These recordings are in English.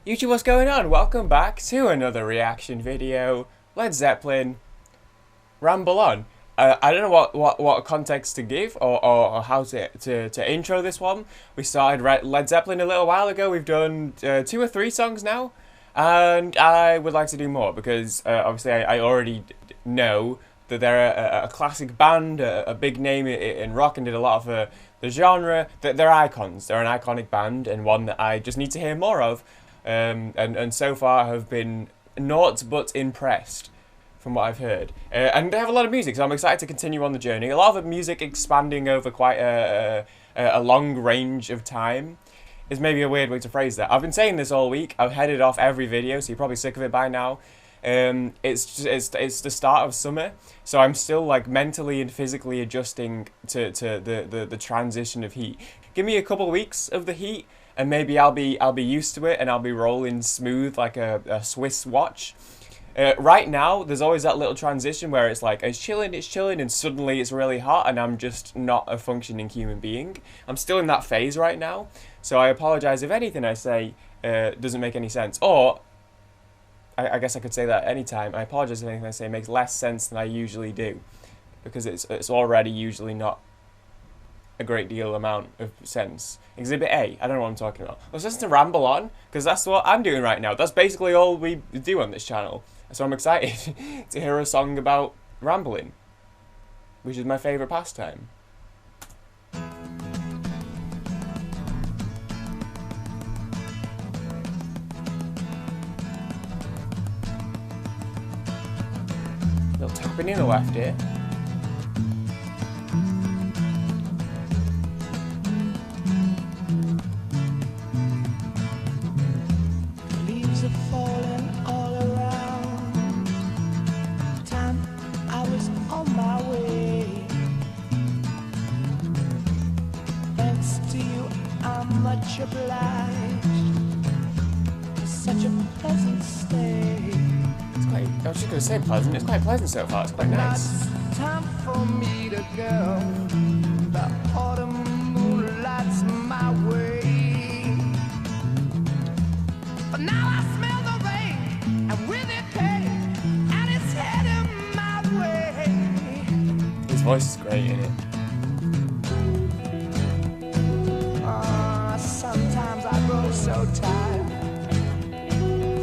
YouTube, what's going on? Welcome back to another reaction video. Led Zeppelin, Ramble On. I don't know what context to give or how to intro this one. We started Led Zeppelin a little while ago. We've done 2 or 3 songs now, and I would like to do more because obviously I already know that they're a classic band, a big name in rock, and did a lot of the genre. They're icons. They're an iconic band, and one that I just need to hear more of. And so far have been naught but impressed from what I've heard. And they have a lot of music, so I'm excited to continue on the journey. A lot of the music expanding over quite a long range of time is maybe a weird way to phrase that. I've been saying this all week. I've headed off every video, so you're probably sick of it by now. It's the start of summer, so I'm still like mentally and physically adjusting to the transition of heat. Give me a couple of weeks of the heat, and maybe I'll be used to it, and I'll be rolling smooth like a Swiss watch. Right now, there's always that little transition where it's like it's chilling, and suddenly it's really hot, and I'm just not a functioning human being. I'm still in that phase right now, so I apologize if anything I say doesn't make any sense, or I guess I could say that anytime. I apologize if anything I say makes less sense than I usually do, because it's already usually not a great deal amount of sense. Exhibit A, I don't know what I'm talking about. Let's listen to Ramble On, because that's what I'm doing right now. That's basically all we do on this channel. So I'm excited to hear a song about rambling, which is my favourite pastime. Little tapping in the left here. Leaves are falling all around. Time I was on my way. Thanks to you, I'm much obliged. Such a pleasant stay. I was just going to say pleasant. It's quite pleasant so far. It's quite nice. Time for me to go. The autumn moon lights my way. But now I smell the rain, and with it pain, and it's heading my way. His voice is great in it. Sometimes I grow so tired.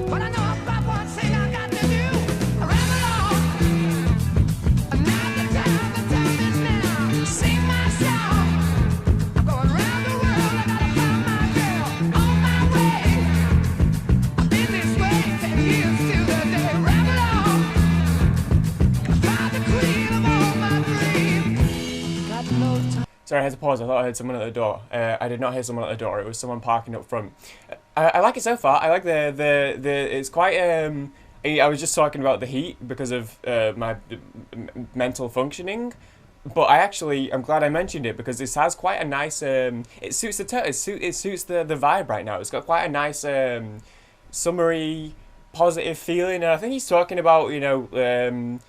But I know about one thing I got to do. I ramble on. Now the time is now. Sing my song. I'm going round the world. I gotta find my girl on my way. I've been this way 10 years to the day. Ramble on. Find the queen of all my dreams. Got no time. Sorry, I had to pause. I thought I heard someone at the door. I did not hear someone at the door. It was someone parking up front. I like it so far. I like the it's quite I was just talking about the heat because of my mental functioning, but I'm glad I mentioned it because this has quite a nice it suits it suits the vibe right now. It's got quite a nice summery positive feeling, and I think he's talking about, you know,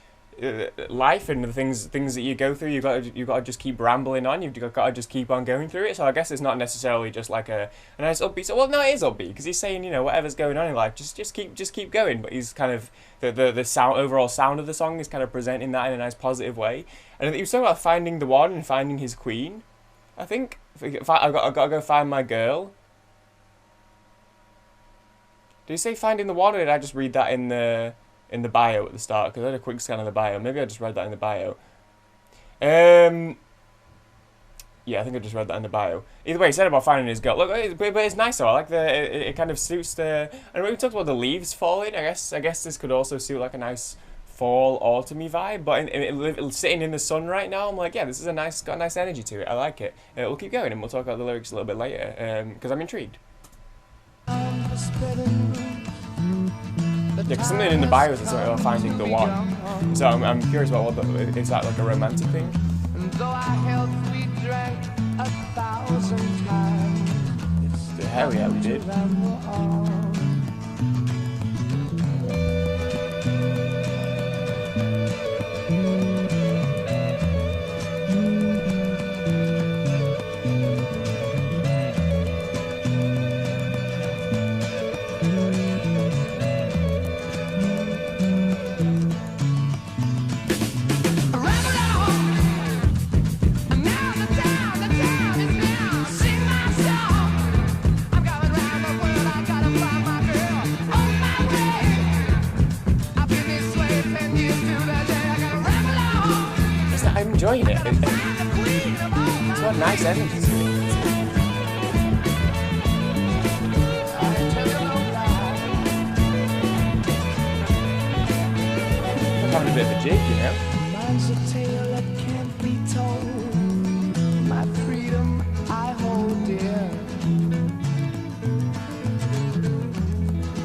life and the things that you go through. You've got to just keep rambling on. You've got to just keep on going through it. So I guess it's not necessarily just like a nice upbeat. So, well, no, it is upbeat because he's saying, you know, whatever's going on in life, just keep going. But he's kind of the overall sound of the song is kind of presenting that in a nice positive way. And he was talking about finding the one and finding his queen. I think if I've got to go find my girl. Did he say finding the one, or did I just read that in the bio at the start? Because I had a quick scan of the bio. Maybe I just read that in the bio. Yeah, I think I just read that in the bio. Either way, he said about finding his girl. Look, but it's nice though. I like it kind of suits the. And we talked about the leaves falling. I guess this could also suit like a nice fall, autumny vibe. But sitting in the sun right now, I'm like, yeah, this is got a nice energy to it. I like it. We'll keep going, and we'll talk about the lyrics a little bit later. Because I'm intrigued. Yeah, because something in the bio is sort of finding the one. So I'm curious about is that like a romantic thing? And though our health we drank 1,000 times. Hell yeah, we did. enjoying it. It's got nice energy to it. I'm having a bit of a jig, you know. Mine's a tale that can't be told. My freedom I hold dear.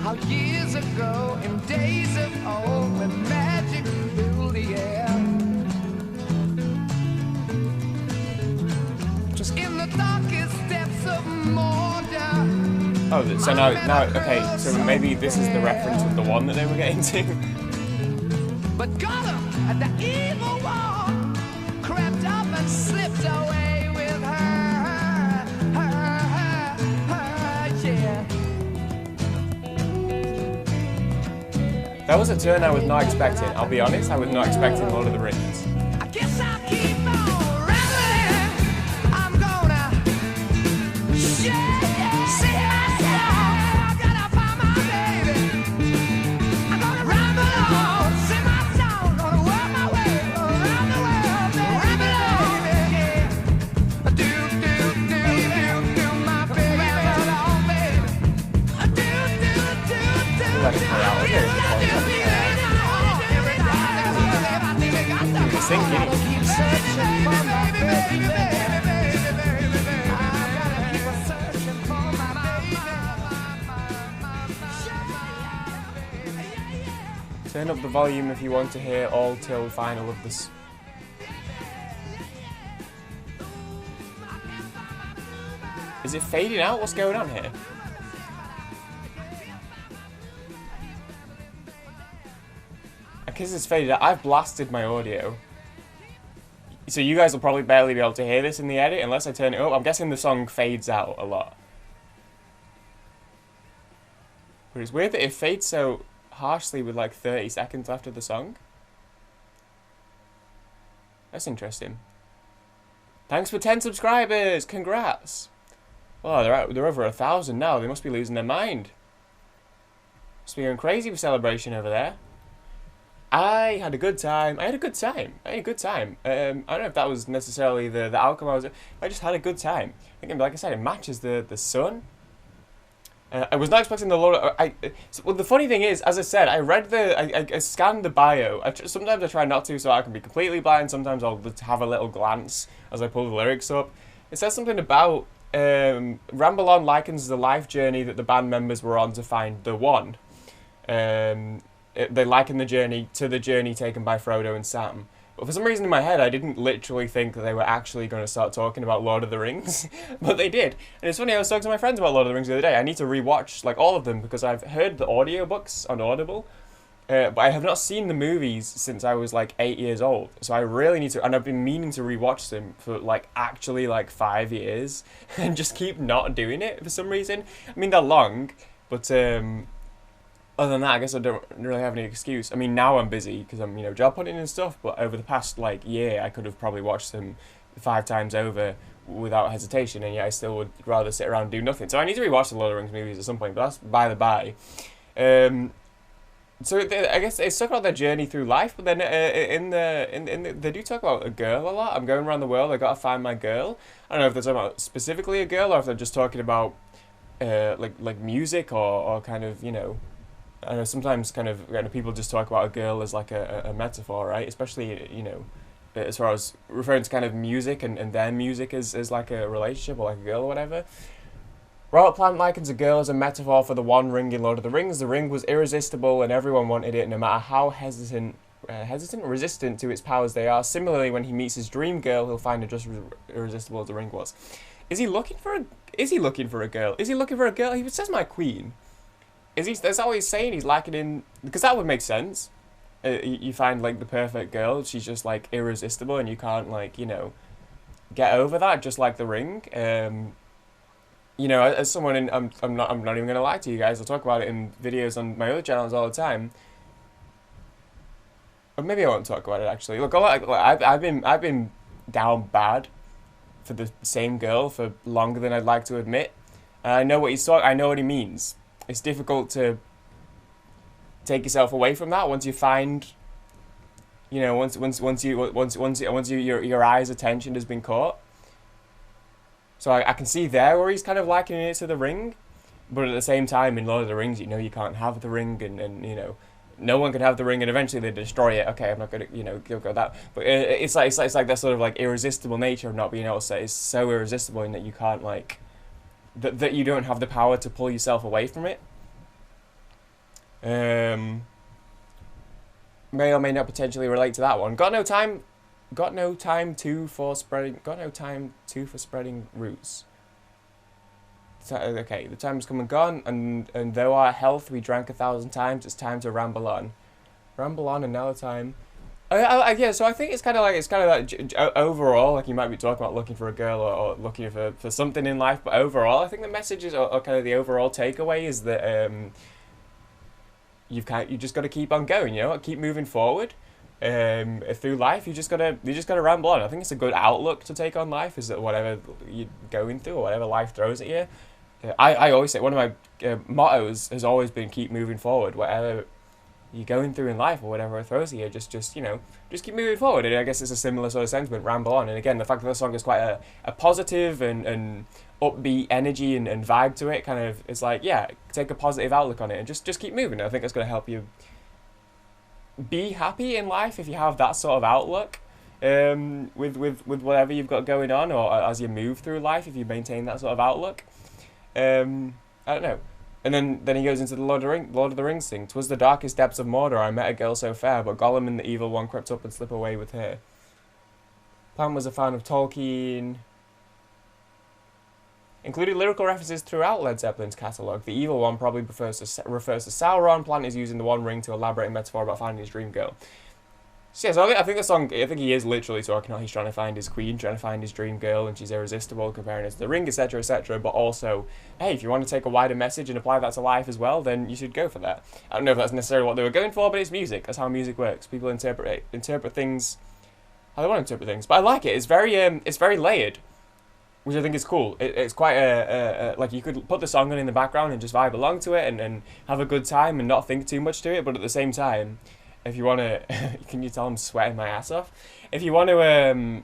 How years ago, in days of old, when magic filled the air. Just in the darkest depths of Mordor. Oh, so now, okay, so maybe this is the reference with the one that they were getting to. But Gotham, at the evil one, crept up and slipped away with her, yeah. That was a turn I was not expecting. I'll be honest, I was not expecting Lord of the Rings. I guess I'll keep on rambling. I'm gonna see myself. I gotta find my baby. I'm gonna ramble on, sing my song, gonna work my way around the world, ramble on, yeah. Do, my baby, ramble on, baby. Do. Let it play out. Okay. It's thinking. Keep searching for my baby, I gotta keep searching for my baby. Turn up the volume if you want to hear all till final of this. Is it fading out? What's going on here? I guess it's faded out. I've blasted my audio. So you guys will probably barely be able to hear this in the edit unless I turn it up. I'm guessing the song fades out a lot. But it's weird that it fades so harshly with like 30 seconds left of the song. That's interesting. Thanks for 10 subscribers! Congrats! Oh, they're over 1,000 now. They must be losing their mind. Must be going crazy with celebration over there. I had a good time. I don't know if that was necessarily the outcome. I just had a good time. Again, like I said, it matches the sun. I was not expecting the Lord. Well, the funny thing is, as I said, I read I scanned the bio. Sometimes I try not to, so I can be completely blind. Sometimes I'll just have a little glance as I pull the lyrics up. It says something about Ramble On likens the life journey that the band members were on to find the one. They liken the journey to the journey taken by Frodo and Sam. But for some reason in my head, I didn't literally think that they were actually going to start talking about Lord of the Rings. But they did. And it's funny, I was talking to my friends about Lord of the Rings the other day. I need to rewatch like all of them because I've heard the audiobooks on Audible. But I have not seen the movies since I was like 8 years old. So I really need to, and I've been meaning to rewatch them for like actually like 5 years. And just keep not doing it for some reason. I mean, they're long, but other than that, I guess I don't really have any excuse. I mean, now I'm busy because I'm, job hunting and stuff, but over the past, year, I could have probably watched them 5 times over without hesitation, and yet I still would rather sit around and do nothing. So I need to rewatch the Lord of the Rings movies at some point, but that's by the by. So I guess it's talking about their journey through life, but then they do talk about a girl a lot. I'm going around the world, I gotta find my girl. I don't know if they're talking about specifically a girl, or if they're just talking about, like music, or kind of, I know sometimes kind of people just talk about a girl as like a metaphor, right? Especially, as far as referring to kind of music and their music as like a relationship or like a girl or whatever. Robert Plant likens a girl as a metaphor for the One Ring in Lord of the Rings. The ring was irresistible and everyone wanted it no matter how resistant to its powers they are. Similarly, when he meets his dream girl, he'll find her just irresistible as the ring was. Is he looking for a girl? Is he looking for a girl? He says my queen. That's all he's saying. He's lacking in, because that would make sense. You find like the perfect girl. She's just like irresistible, and you can't get over that. Just like the ring. As someone I'm not even gonna lie to you guys. I talk about it in videos on my other channels all the time. Or maybe I won't talk about it actually. Look, I've been down bad for the same girl for longer than I'd like to admit. And I know what he's talking. I know what he means. It's difficult to take yourself away from that once you find You know, once your eyes' attention has been caught. So I can see there where he's kind of likening it to the ring, but at the same time, in Lord of the Rings, you know, you can't have the ring, and you know, no one can have the ring, and eventually they destroy it. Okay, I'm not gonna, you know, go that. But it's like that sort of like irresistible nature of not being able to say. It's so irresistible in that you can't like that you don't have the power to pull yourself away from it. May or may not potentially relate to that one. Got no time for spreading roots. So, okay, the time's come and gone, and though our health we drank 1,000 times, it's time to ramble on. Ramble on, and now the time. Yeah, so I think it's kind of like overall, like you might be talking about looking for a girl or looking for something in life, but overall, I think the message is, or kind of the overall takeaway is that you just got to keep on going, you know, keep moving forward. Through life, you just gotta ramble on. I think it's a good outlook to take on life. Is that whatever you're going through or whatever life throws at you. I always say one of my mottos has always been keep moving forward. Whatever you're going through in life or whatever it throws at you, just you know, just keep moving forward. And I guess it's a similar sort of sentiment. Ramble on. And again, the fact that the song is quite a positive and upbeat energy and vibe to it, kind of, it's like, yeah, take a positive outlook on it and just keep moving. I think that's gonna help you be happy in life if you have that sort of outlook with whatever you've got going on, or as you move through life, if you maintain that sort of outlook. I don't know. And then he goes into the Lord of the Rings thing. 'Twas the darkest depths of Mordor I met a girl so fair, but Gollum and the evil one crept up and slipped away with her. Pam was a fan of Tolkien. Included lyrical references throughout Led Zeppelin's catalogue. The evil one probably refers to Sauron. Plant is using the One Ring to elaborate a metaphor about finding his dream girl. So yeah, so I think the song, I think he is literally talking about he's trying to find his queen, trying to find his dream girl, and she's irresistible, comparing it to the ring, etc., etc. But also, hey, if you want to take a wider message and apply that to life as well, then you should go for that. I don't know if that's necessarily what they were going for, but it's music. That's how music works. People interpret things how they want to interpret things. But I like it. It's very layered, which I think is cool. It's quite like you could put the song on in the background and just vibe along to it and have a good time and not think too much to it. But at the same time, if you want to, can you tell I'm sweating my ass off? If you want to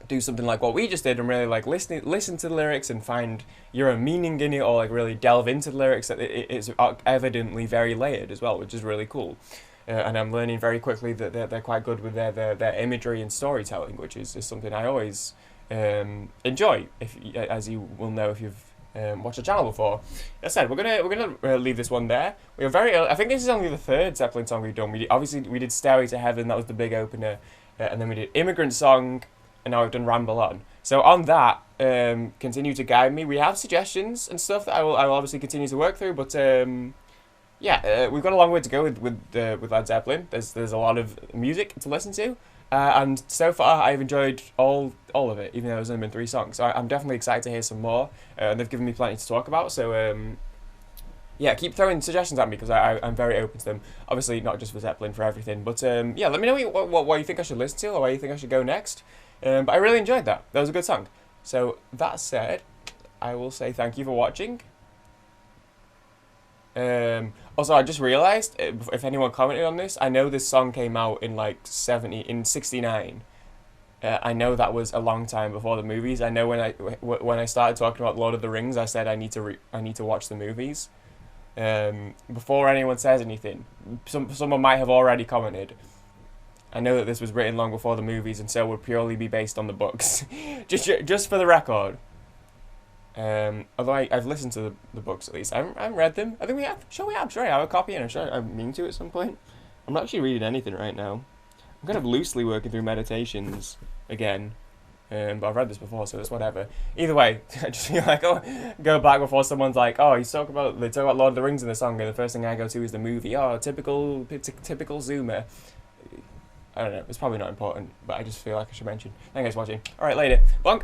do something like what we just did and really like listen to the lyrics and find your own meaning in it, or like really delve into the lyrics, it's evidently very layered as well, which is really cool. And I'm learning very quickly that they're quite good with their imagery and storytelling, which is something I always enjoy, as you will know if you've watched the channel before. As I said, we're gonna leave this one there. We are very. I think this is only the third Zeppelin song we've done. We did Stairway to Heaven. That was the big opener, and then we did Immigrant Song, and now we've done Ramble On. So on that, continue to guide me. We have suggestions and stuff that I will obviously continue to work through, but yeah, we've got a long way to go with Led Zeppelin. There's a lot of music to listen to. And so far, I've enjoyed all of it, even though there's only been 3 songs. So I'm definitely excited to hear some more. And they've given me plenty to talk about. So, yeah, keep throwing suggestions at me, because I'm very open to them. Obviously, not just for Zeppelin, for everything. But, yeah, let me know what you think I should listen to, or where you think I should go next. But I really enjoyed that. That was a good song. So, that said, I will say thank you for watching. Also, I just realised, if anyone commented on this, I know this song came out in like 69. I know that was a long time before the movies. I know when I started talking about Lord of the Rings, I said I need to watch the movies. Before anyone says anything, someone might have already commented. I know that this was written long before the movies, and so would purely be based on the books. just for the record. Although I've listened to the books at least. I haven't read them. I think we have. Sure we have. Sure I have a copy, and I'm sure I mean to at some point. I'm not actually reading anything right now. I'm kind of loosely working through Meditations again. But I've read this before, so it's whatever. Either way, I just feel like, go back before someone's like, they talk about Lord of the Rings in the song, and the first thing I go to is the movie. Typical Zoomer. I don't know, it's probably not important, but I just feel like I should mention. Thank you guys for watching. Alright, later. Bonk!